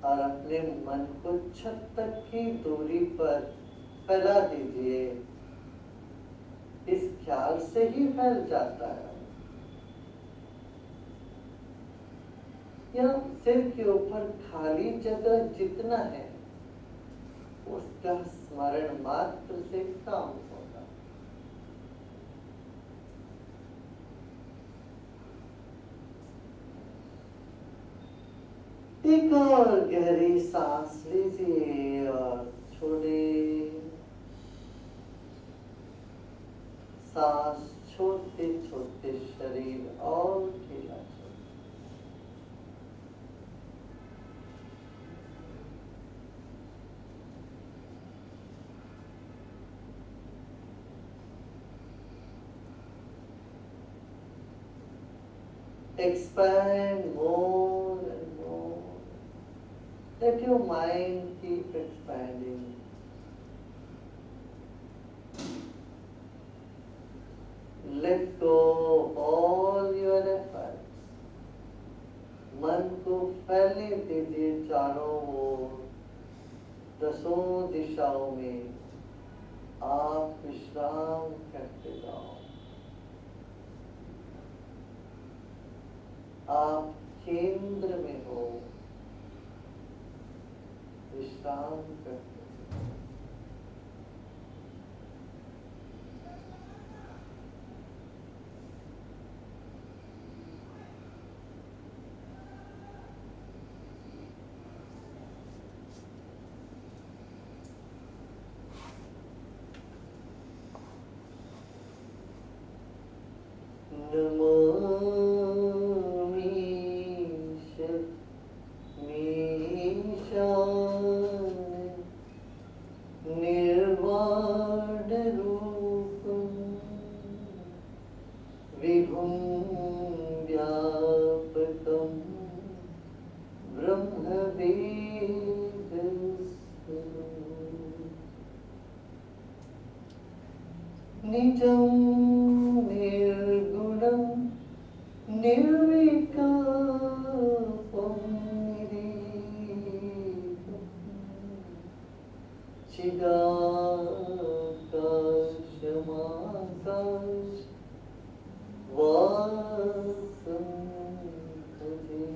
और अपने मन को छत तक की दूरी पर फैला दीजिए। इस ख्याल से ही फैल जाता है। या सिर के ऊपर खाली जगह जितना है उसका स्मरण मात्र से काम होगा। एक और गहरी सांस लीजिए और छोड़िए। सांस छोड़ते छोड़ते शरीर और ढीला छोड़िए। Expand more and more. Let your mind keep expanding. Let go of all your efforts. मन को फैलने दीजिए चारों ओर, दसों दिशाओं में आप विश्राम करते जाओ। आप केंद्र में हो, विश्राम करते जाओ। निजं निर्गुणं निर्विकल्पं निरीहं चिदाकाशमाकाशवासं भजे।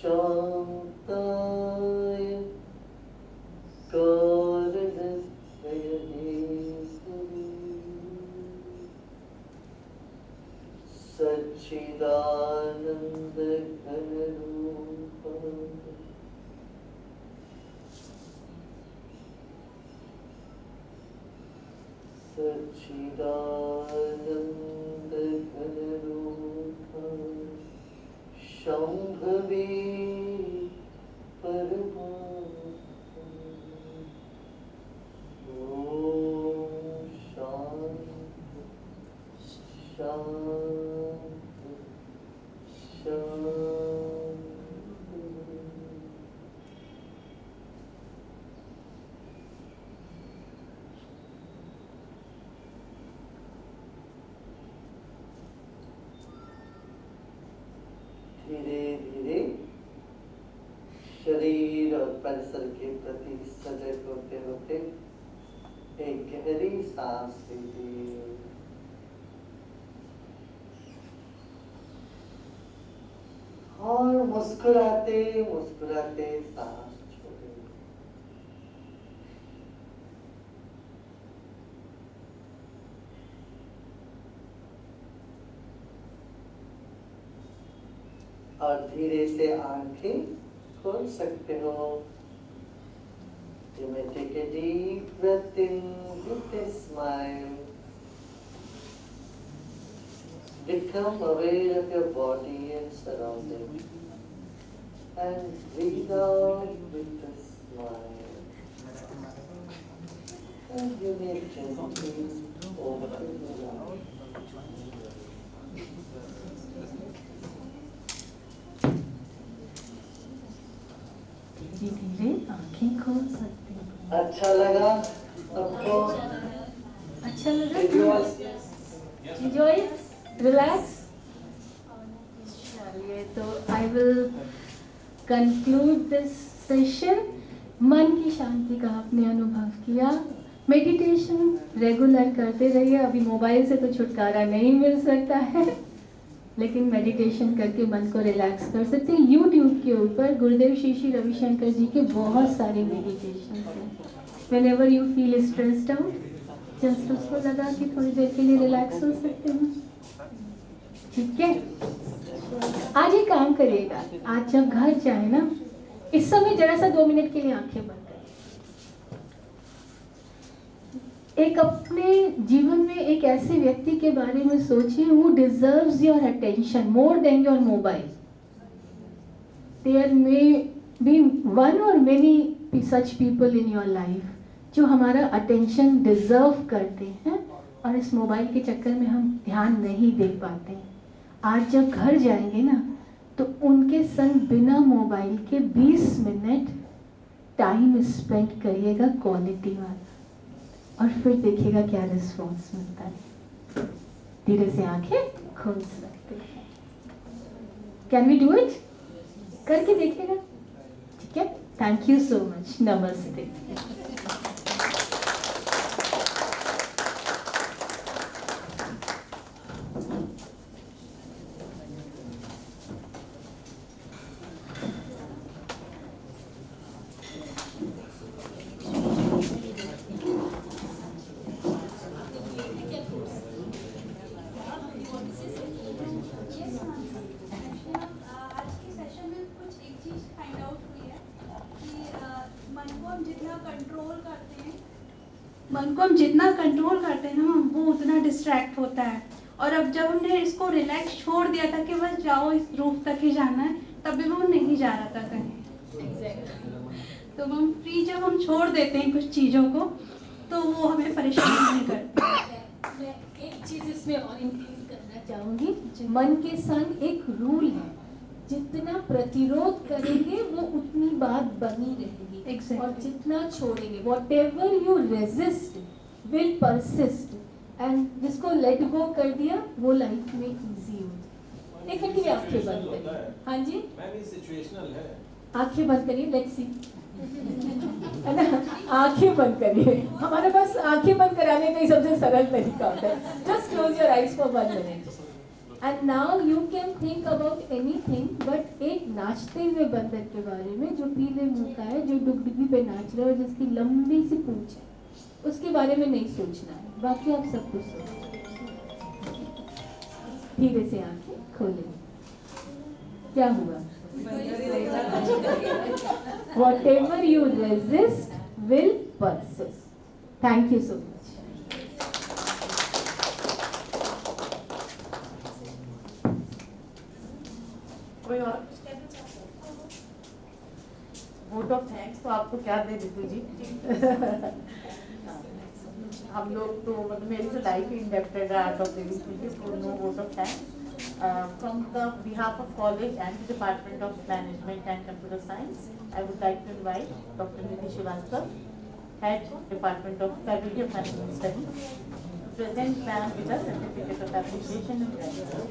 शांताय कारणत्रयहेतवे सच्चिदानन्दघनरूपाय सच्चिदानन्दघनरूपाय शंभवे परमात्मने। ओम शांति शांति शांति। धीरे धीरे शरीर और परिसर के प्रति सजग होते होते एक गहरी सांस लीजिए और मुस्कुराते मुस्कुराते सांस छोड़िए। और धीरे से आंखें खोल सकते हो। You may take a deep breath in with a smile. Become aware of your body and surroundings. And breathe out with a smile. And you may gently open your eyes. धीरे आंखें खोल सकते हैं। अच्छा लगा सबको? अच्छा लगा? Enjoy it? Relax? चलिए, तो I will conclude this session. मन की शांति का आपने अनुभव किया। मेडिटेशन रेगुलर करते रहिए। अभी मोबाइल से तो छुटकारा नहीं मिल सकता है, लेकिन मेडिटेशन करके मन को रिलैक्स कर सकते हैं। यूट्यूब के ऊपर गुरुदेव श्री श्री रविशंकर जी के बहुत सारे मेडिटेशन हैं। Whenever you feel stressed out, just उसको लगा कि थोड़ी देर के लिए रिलैक्स हो सकते हैं, ठीक है। आज ये काम करिएगा, आज जब घर जाए ना, इस समय जरा सा 2 मिनट के लिए आंखें बंद करें। एक अपने जीवन में एक ऐसे व्यक्ति के बारे में सोचिए who deserves your attention more than your mobile. There may be one or many such people in your life जो हमारा अटेंशन डिजर्व करते हैं और इस मोबाइल के चक्कर में हम ध्यान नहीं दे पाते हैं। आज जब घर जाएंगे ना, तो उनके संग बिना मोबाइल के 20 मिनट टाइम स्पेंड करिएगा क्वालिटी वाला, और फिर देखिएगा क्या रिस्पॉन्स मिलता है। धीरे से आंखें खोल सकते हैं। Can we do it? करके देखिएगा, ठीक है। Thank you so much. नमस्ते। मन को हम जितना कंट्रोल करते हैं ना, वो उतना डिस्ट्रैक्ट होता है। और अब जब हमने इसको रिलैक्स छोड़ दिया था कि बस जाओ इस रूफ तक ही जाना है, तब भी वो नहीं जा रहा था कहीं। तो हम फ्री जब हम छोड़ देते हैं कुछ चीज़ों को, तो वो हमें परेशान नहीं करती। मैं एक चीज़ इसमें और इंक्लूड करना चाहूँगी। मन के संग एक रूल है, जितना प्रतिरोध करेंगे वो उतनी बात बनी रहेगी। Exactly. और जितना छोड़ेंगे, whatever you resist will persist, and जिसको let go कर दिया वो लाइफ में easy हो जाए। एक मिनट के लिए आंखें बंद करिए। हाँ जी, सिचुएशनल है। आंखें बंद करिए, लेट्स सी, है ना। आंखें बंद करिए। हमारे पास आंखें बंद कराने का ही सबसे सरल तरीका होता है। Just close your eyes for 1 minute and now you can think about anything, but एक नाचते हुए बंदर के बारे में जो पीले मुंह का है, जो डुगडुगी पे नाच रहा है और जिसकी लंबी सी पूंछ है, उसके बारे में नहीं सोचना है। बाकी आप सब कुछ सोचो। धीरे से आंखें खोलें। क्या हुआ? Whatever you resist will persist. Thank you so much. कोई और वोट ऑफ थैंक्स तो आपको क्या दे रितु जी। हम लोग तो मतलब मेरी तो लाइफ ही इंडेप्टेड है आर्ट ऑफ लिविंग पीपल, तो no vote of thanks from the behalf of college and the Department of Management and Computer Science. I would like to invite Dr. Nidhi Srivastav, Head Department of Faculty of Management Studies, to present ma'am with a certificate of appreciation and gratitude.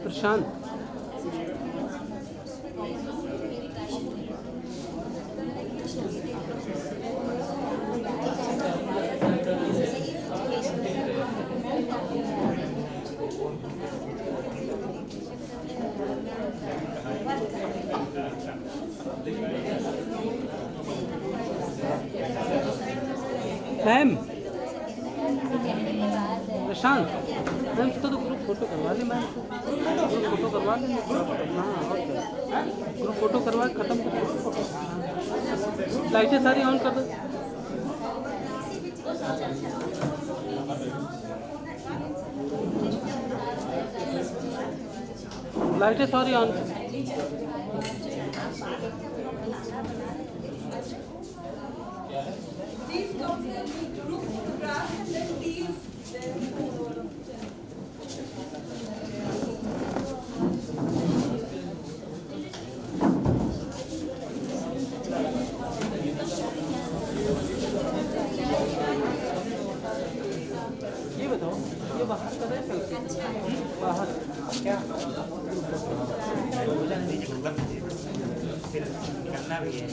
Prashant, ma'am Prashant ma'am तो ग्रुप फोटो करवा लें मैम, ग्रुप फोटो करवा लें। हाँ और क्या, ग्रुप फोटो करवा के खत्म कर दो। लाइटें सारी ऑन कर दो। लाइटें सारी ऑन। ये बताओ, ये बाहर कर रहे हैं सेल्फी? बाहर क्या करना भी है।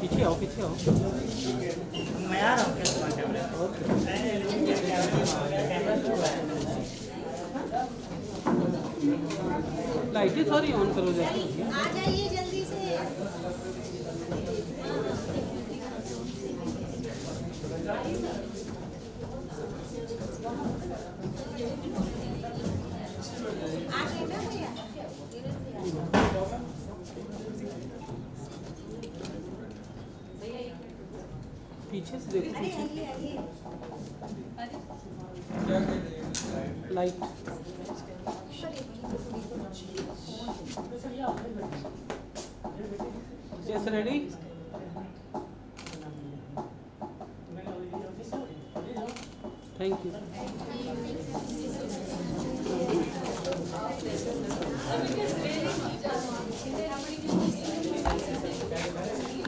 पीछे आओ, पीछे आओ। मैं आ रहा हूँ क्या तुम्हारे लाइटें सारी ऑन करो जैसे। आ जाइए जल्दी से। आ गए ना भैया? पीछे से देखो, अरे पीछे आइए आइए। Light. Yes, ready? Thank you.